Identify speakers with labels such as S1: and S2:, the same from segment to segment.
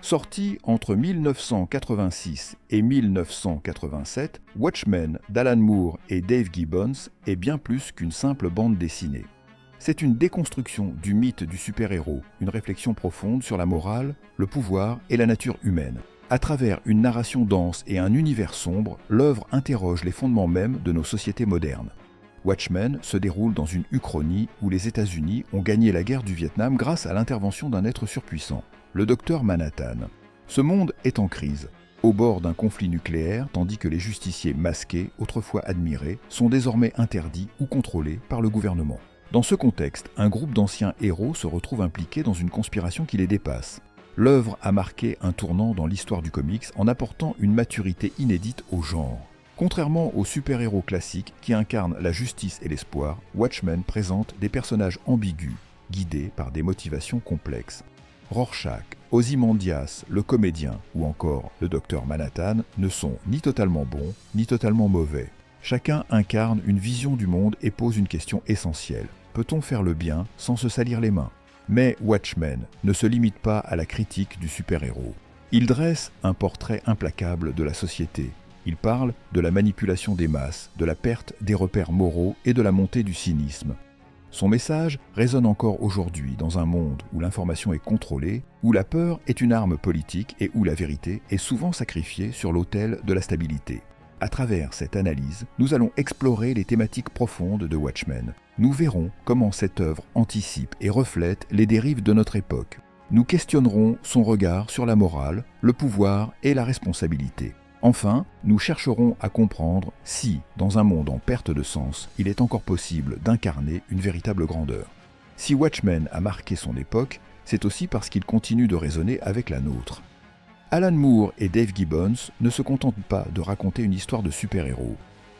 S1: Sorti entre 1986 et 1987, Watchmen d'Alan Moore et Dave Gibbons est bien plus qu'une simple bande dessinée. C'est une déconstruction du mythe du super-héros, une réflexion profonde sur la morale, le pouvoir et la nature humaine. À travers une narration dense et un univers sombre, l'œuvre interroge les fondements mêmes de nos sociétés modernes. Watchmen se déroule dans une uchronie où les États-Unis ont gagné la guerre du Vietnam grâce à l'intervention d'un être surpuissant, le docteur Manhattan. Ce monde est en crise, au bord d'un conflit nucléaire, tandis que les justiciers masqués, autrefois admirés, sont désormais interdits ou contrôlés par le gouvernement. Dans ce contexte, un groupe d'anciens héros se retrouve impliqué dans une conspiration qui les dépasse. L'œuvre a marqué un tournant dans l'histoire du comics en apportant une maturité inédite au genre. Contrairement aux super-héros classiques qui incarnent la justice et l'espoir, Watchmen présente des personnages ambigus, guidés par des motivations complexes. Rorschach, Ozymandias, le comédien ou encore le docteur Manhattan ne sont ni totalement bons ni totalement mauvais. Chacun incarne une vision du monde et pose une question essentielle. Peut-on faire le bien sans se salir les mains ? Mais Watchmen ne se limite pas à la critique du super-héros. Il dresse un portrait implacable de la société. Il parle de la manipulation des masses, de la perte des repères moraux et de la montée du cynisme. Son message résonne encore aujourd'hui dans un monde où l'information est contrôlée, où la peur est une arme politique et où la vérité est souvent sacrifiée sur l'autel de la stabilité. À travers cette analyse, nous allons explorer les thématiques profondes de Watchmen. Nous verrons comment cette œuvre anticipe et reflète les dérives de notre époque. Nous questionnerons son regard sur la morale, le pouvoir et la responsabilité. Enfin, nous chercherons à comprendre si, dans un monde en perte de sens, il est encore possible d'incarner une véritable grandeur. Si Watchmen a marqué son époque, c'est aussi parce qu'il continue de résonner avec la nôtre. Alan Moore et Dave Gibbons ne se contentent pas de raconter une histoire de super-héros.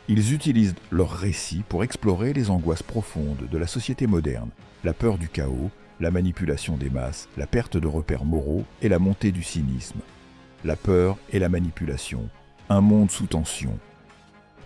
S1: Ils utilisent leur récit pour explorer les angoisses profondes de la société moderne, la peur du chaos, la manipulation des masses, la perte de repères moraux et la montée du cynisme. La peur et la manipulation, un monde sous tension.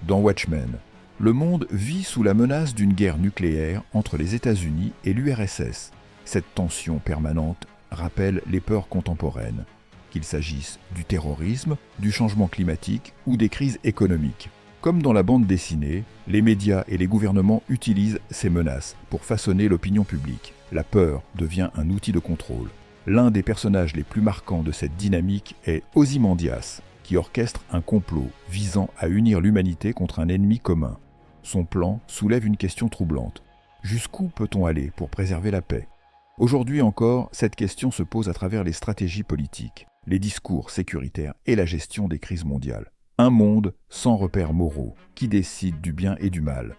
S1: Dans Watchmen, le monde vit sous la menace d'une guerre nucléaire entre les États-Unis et l'URSS. Cette tension permanente rappelle les peurs contemporaines, qu'il s'agisse du terrorisme, du changement climatique ou des crises économiques. Comme dans la bande dessinée, les médias et les gouvernements utilisent ces menaces pour façonner l'opinion publique. La peur devient un outil de contrôle. L'un des personnages les plus marquants de cette dynamique est Ozymandias, qui orchestre un complot visant à unir l'humanité contre un ennemi commun. Son plan soulève une question troublante. Jusqu'où peut-on aller pour préserver la paix ? Aujourd'hui encore, cette question se pose à travers les stratégies politiques, les discours sécuritaires et la gestion des crises mondiales. Un monde sans repères moraux, qui décide du bien et du mal.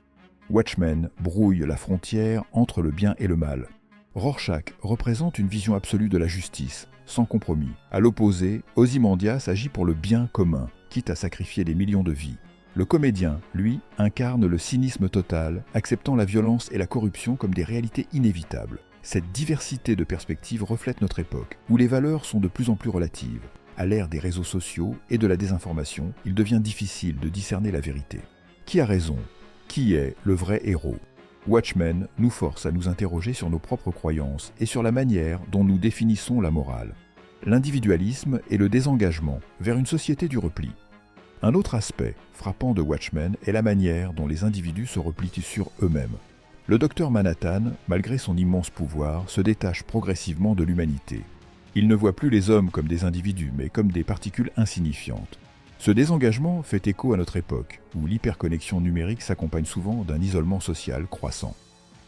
S1: Watchmen brouille la frontière entre le bien et le mal. Rorschach représente une vision absolue de la justice, sans compromis. À l'opposé, Ozymandias agit pour le bien commun, quitte à sacrifier des millions de vies. Le comédien, lui, incarne le cynisme total, acceptant la violence et la corruption comme des réalités inévitables. Cette diversité de perspectives reflète notre époque, où les valeurs sont de plus en plus relatives. À l'ère des réseaux sociaux et de la désinformation, il devient difficile de discerner la vérité. Qui a raison ? Qui est le vrai héros ? Watchmen nous force à nous interroger sur nos propres croyances et sur la manière dont nous définissons la morale. L'individualisme et le désengagement vers une société du repli. Un autre aspect frappant de Watchmen est la manière dont les individus se replient sur eux-mêmes. Le docteur Manhattan, malgré son immense pouvoir, se détache progressivement de l'humanité. Il ne voit plus les hommes comme des individus, mais comme des particules insignifiantes. Ce désengagement fait écho à notre époque, où l'hyperconnexion numérique s'accompagne souvent d'un isolement social croissant.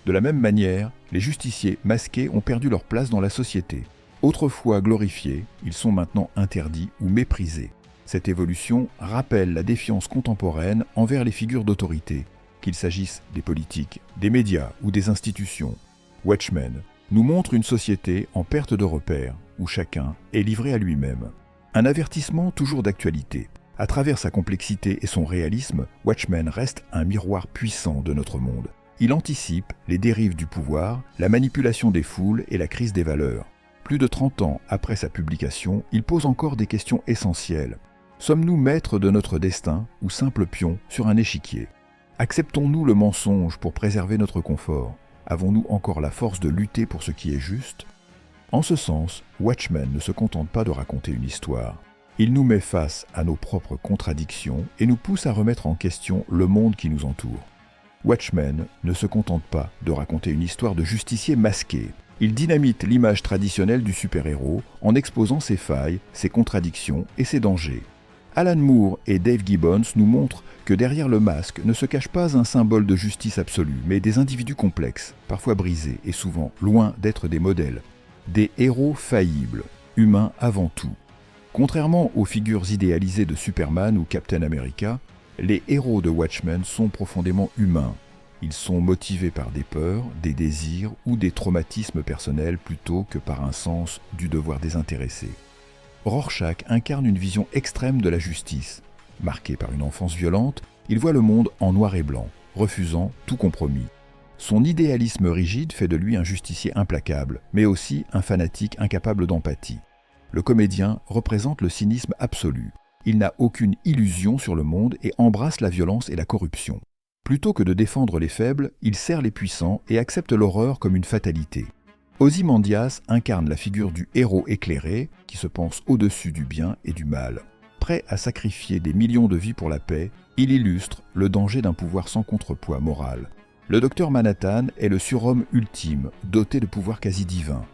S1: De la même manière, les justiciers masqués ont perdu leur place dans la société. Autrefois glorifiés, ils sont maintenant interdits ou méprisés. Cette évolution rappelle la défiance contemporaine envers les figures d'autorité, qu'il s'agisse des politiques, des médias ou des institutions. Watchmen nous montre une société en perte de repères, où chacun est livré à lui-même. Un avertissement toujours d'actualité. À travers sa complexité et son réalisme, Watchmen reste un miroir puissant de notre monde. Il anticipe les dérives du pouvoir, la manipulation des foules et la crise des valeurs. Plus de 30 ans après sa publication, il pose encore des questions essentielles. Sommes-nous maîtres de notre destin ou simples pions sur un échiquier ? Acceptons-nous le mensonge pour préserver notre confort ? Avons-nous encore la force de lutter pour ce qui est juste ? En ce sens, Watchmen ne se contente pas de raconter une histoire. Il nous met face à nos propres contradictions et nous pousse à remettre en question le monde qui nous entoure. Watchmen ne se contente pas de raconter une histoire de justicier masqué. Il dynamite l'image traditionnelle du super-héros en exposant ses failles, ses contradictions et ses dangers. Alan Moore et Dave Gibbons nous montrent que derrière le masque ne se cache pas un symbole de justice absolue, mais des individus complexes, parfois brisés et souvent loin d'être des modèles. Des héros faillibles, humains avant tout. Contrairement aux figures idéalisées de Superman ou Captain America, les héros de Watchmen sont profondément humains. Ils sont motivés par des peurs, des désirs ou des traumatismes personnels plutôt que par un sens du devoir désintéressé. Rorschach incarne une vision extrême de la justice. Marqué par une enfance violente, il voit le monde en noir et blanc, refusant tout compromis. Son idéalisme rigide fait de lui un justicier implacable, mais aussi un fanatique incapable d'empathie. Le comédien représente le cynisme absolu. Il n'a aucune illusion sur le monde et embrasse la violence et la corruption. Plutôt que de défendre les faibles, il sert les puissants et accepte l'horreur comme une fatalité. Ozymandias incarne la figure du héros éclairé qui se pense au-dessus du bien et du mal. Prêt à sacrifier des millions de vies pour la paix, il illustre le danger d'un pouvoir sans contrepoids moral. Le docteur Manhattan est le surhomme ultime, doté de pouvoirs quasi divins.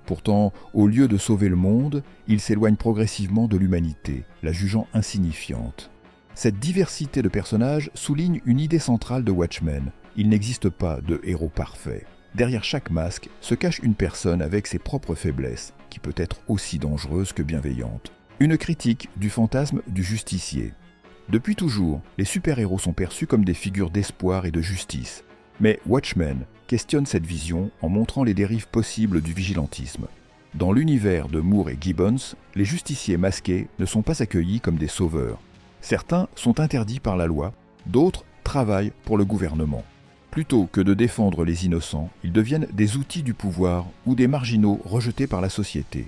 S1: Pourtant, au lieu de sauver le monde, il s'éloigne progressivement de l'humanité, la jugeant insignifiante. Cette diversité de personnages souligne une idée centrale de Watchmen. Il n'existe pas de héros parfait. Derrière chaque masque se cache une personne avec ses propres faiblesses, qui peut être aussi dangereuse que bienveillante. Une critique du fantasme du justicier. Depuis toujours, les super-héros sont perçus comme des figures d'espoir et de justice. Mais Watchmen questionne cette vision en montrant les dérives possibles du vigilantisme. Dans l'univers de Moore et Gibbons, les justiciers masqués ne sont pas accueillis comme des sauveurs. Certains sont interdits par la loi, d'autres travaillent pour le gouvernement. Plutôt que de défendre les innocents, ils deviennent des outils du pouvoir ou des marginaux rejetés par la société.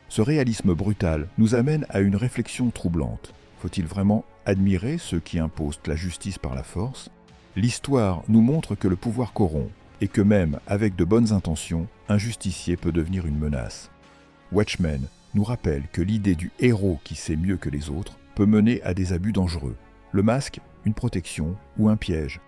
S1: Ce réalisme brutal nous amène à une réflexion troublante. Faut-il vraiment admirer ceux qui imposent la justice par la force ? L'histoire nous montre que le pouvoir corrompt et que même avec de bonnes intentions, un justicier peut devenir une menace. Watchmen nous rappelle que l'idée du héros qui sait mieux que les autres peut mener à des abus dangereux. Le masque, une protection ou un piège.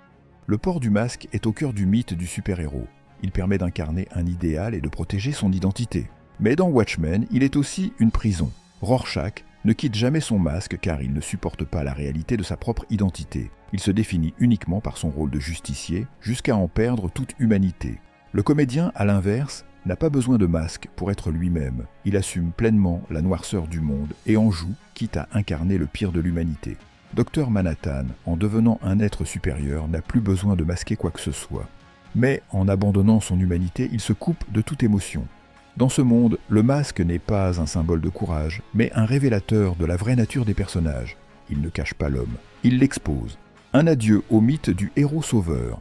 S1: Le port du masque est au cœur du mythe du super-héros. Il permet d'incarner un idéal et de protéger son identité. Mais dans Watchmen, il est aussi une prison. Rorschach ne quitte jamais son masque car il ne supporte pas la réalité de sa propre identité. Il se définit uniquement par son rôle de justicier, jusqu'à en perdre toute humanité. Le comédien, à l'inverse, n'a pas besoin de masque pour être lui-même. Il assume pleinement la noirceur du monde et en joue, quitte à incarner le pire de l'humanité. Dr Manhattan, en devenant un être supérieur, n'a plus besoin de masquer quoi que ce soit. Mais en abandonnant son humanité, il se coupe de toute émotion. Dans ce monde, le masque n'est pas un symbole de courage, mais un révélateur de la vraie nature des personnages. Il ne cache pas l'homme, il l'expose. Un adieu au mythe du héros sauveur.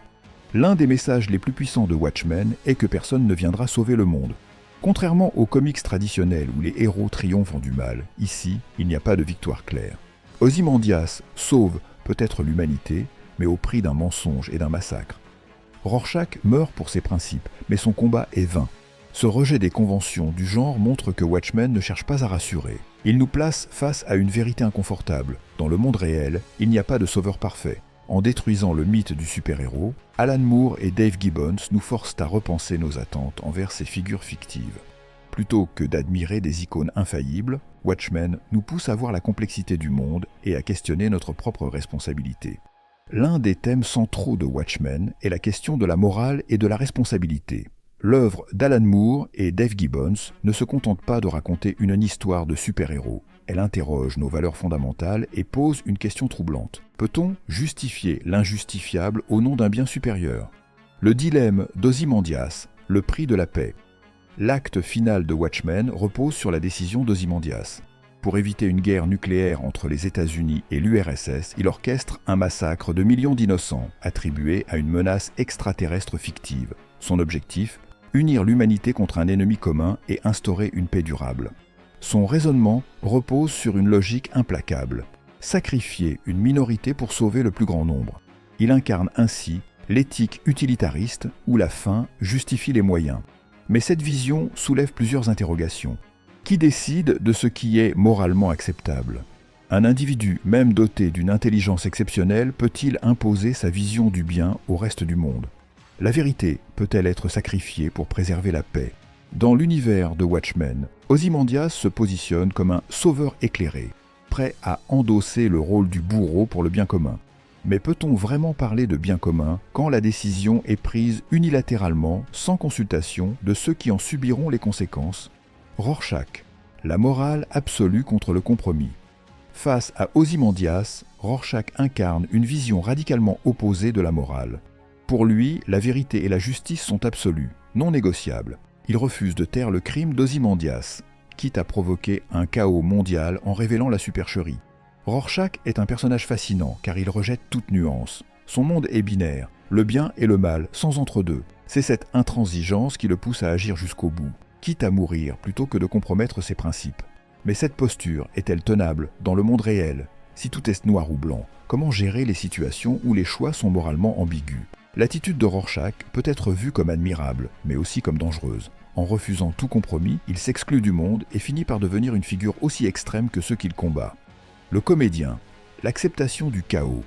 S1: L'un des messages les plus puissants de Watchmen est que personne ne viendra sauver le monde. Contrairement aux comics traditionnels où les héros triomphent du mal, ici, il n'y a pas de victoire claire. Ozymandias sauve peut-être l'humanité, mais au prix d'un mensonge et d'un massacre. Rorschach meurt pour ses principes, mais son combat est vain. Ce rejet des conventions du genre montre que Watchmen ne cherche pas à rassurer. Il nous place face à une vérité inconfortable. Dans le monde réel, il n'y a pas de sauveur parfait. En détruisant le mythe du super-héros, Alan Moore et Dave Gibbons nous forcent à repenser nos attentes envers ces figures fictives. Plutôt que d'admirer des icônes infaillibles, Watchmen nous pousse à voir la complexité du monde et à questionner notre propre responsabilité. L'un des thèmes centraux de Watchmen est la question de la morale et de la responsabilité. L'œuvre d'Alan Moore et Dave Gibbons ne se contente pas de raconter une histoire de super-héros. Elle interroge nos valeurs fondamentales et pose une question troublante. Peut-on justifier l'injustifiable au nom d'un bien supérieur ? Le dilemme d'Ozymandias, le prix de la paix. L'acte final de Watchmen repose sur la décision d'Ozymandias. Pour éviter une guerre nucléaire entre les États-Unis et l'URSS, il orchestre un massacre de millions d'innocents, attribué à une menace extraterrestre fictive. Son objectif ? Unir l'humanité contre un ennemi commun et instaurer une paix durable. Son raisonnement repose sur une logique implacable. Sacrifier une minorité pour sauver le plus grand nombre. Il incarne ainsi l'éthique utilitariste où la fin justifie les moyens. Mais cette vision soulève plusieurs interrogations. Qui décide de ce qui est moralement acceptable ? Un individu, même doté d'une intelligence exceptionnelle, peut-il imposer sa vision du bien au reste du monde ? La vérité peut-elle être sacrifiée pour préserver la paix ? Dans l'univers de Watchmen, Ozymandias se positionne comme un sauveur éclairé, prêt à endosser le rôle du bourreau pour le bien commun. Mais peut-on vraiment parler de bien commun quand la décision est prise unilatéralement, sans consultation de ceux qui en subiront les conséquences ? Rorschach, la morale absolue contre le compromis. Face à Ozymandias, Rorschach incarne une vision radicalement opposée de la morale. Pour lui, la vérité et la justice sont absolues, non négociables. Il refuse de taire le crime d'Ozymandias, quitte à provoquer un chaos mondial en révélant la supercherie. Rorschach est un personnage fascinant car il rejette toute nuance. Son monde est binaire, le bien et le mal, sans entre-deux. C'est cette intransigeance qui le pousse à agir jusqu'au bout, quitte à mourir plutôt que de compromettre ses principes. Mais cette posture est-elle tenable dans le monde réel ? Si tout est noir ou blanc, comment gérer les situations où les choix sont moralement ambigus ? L'attitude de Rorschach peut être vue comme admirable, mais aussi comme dangereuse. En refusant tout compromis, il s'exclut du monde et finit par devenir une figure aussi extrême que ceux qu'il combat. Le comédien, l'acceptation du chaos.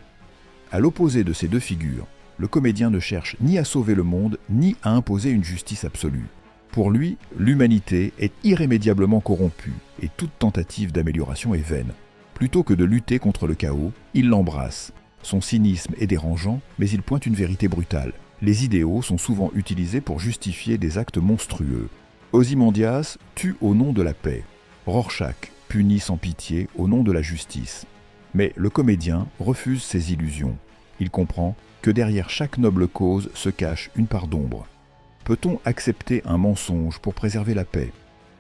S1: À l'opposé de ces deux figures, le comédien ne cherche ni à sauver le monde, ni à imposer une justice absolue. Pour lui, l'humanité est irrémédiablement corrompue et toute tentative d'amélioration est vaine. Plutôt que de lutter contre le chaos, il l'embrasse. Son cynisme est dérangeant, mais il pointe une vérité brutale. Les idéaux sont souvent utilisés pour justifier des actes monstrueux. Ozymandias tue au nom de la paix. Rorschach punit sans pitié au nom de la justice. Mais le comédien refuse ces illusions. Il comprend que derrière chaque noble cause se cache une part d'ombre. Peut-on accepter un mensonge pour préserver la paix ?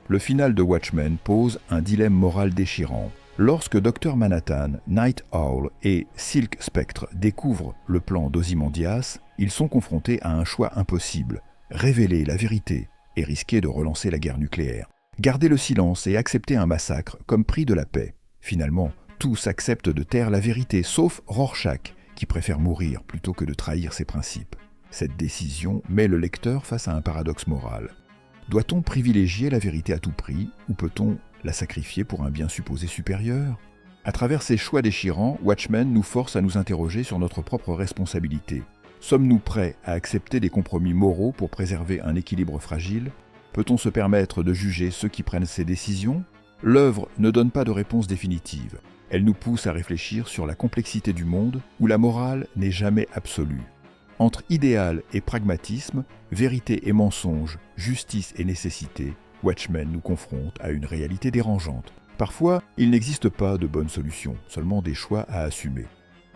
S1: Le final de Watchmen pose un dilemme moral déchirant. Lorsque Dr Manhattan, Night Owl et Silk Spectre découvrent le plan d'Ozymandias, ils sont confrontés à un choix impossible, révéler la vérité et risquer de relancer la guerre nucléaire. Garder le silence et accepter un massacre comme prix de la paix. Finalement, tous acceptent de taire la vérité, sauf Rorschach, qui préfère mourir plutôt que de trahir ses principes. Cette décision met le lecteur face à un paradoxe moral. Doit-on privilégier la vérité à tout prix, ou peut-on la sacrifier pour un bien supposé supérieur ? À travers ces choix déchirants, Watchmen nous force à nous interroger sur notre propre responsabilité. Sommes-nous prêts à accepter des compromis moraux pour préserver un équilibre fragile ? Peut-on se permettre de juger ceux qui prennent ces décisions ? L'œuvre ne donne pas de réponse définitive. Elle nous pousse à réfléchir sur la complexité du monde où la morale n'est jamais absolue. Entre idéal et pragmatisme, vérité et mensonge, justice et nécessité, Watchmen nous confronte à une réalité dérangeante. Parfois, il n'existe pas de bonne solution, seulement des choix à assumer.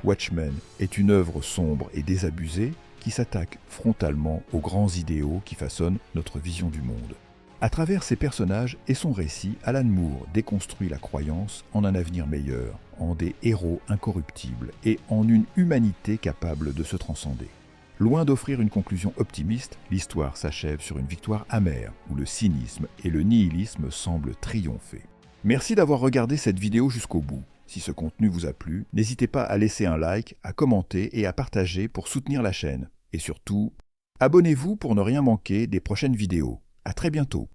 S1: Watchmen est une œuvre sombre et désabusée qui s'attaque frontalement aux grands idéaux qui façonnent notre vision du monde. À travers ses personnages et son récit, Alan Moore déconstruit la croyance en un avenir meilleur, en des héros incorruptibles et en une humanité capable de se transcender. Loin d'offrir une conclusion optimiste, l'histoire s'achève sur une victoire amère, où le cynisme et le nihilisme semblent triompher. Merci d'avoir regardé cette vidéo jusqu'au bout. Si ce contenu vous a plu, n'hésitez pas à laisser un like, à commenter et à partager pour soutenir la chaîne. Et surtout, abonnez-vous pour ne rien manquer des prochaines vidéos. À très bientôt.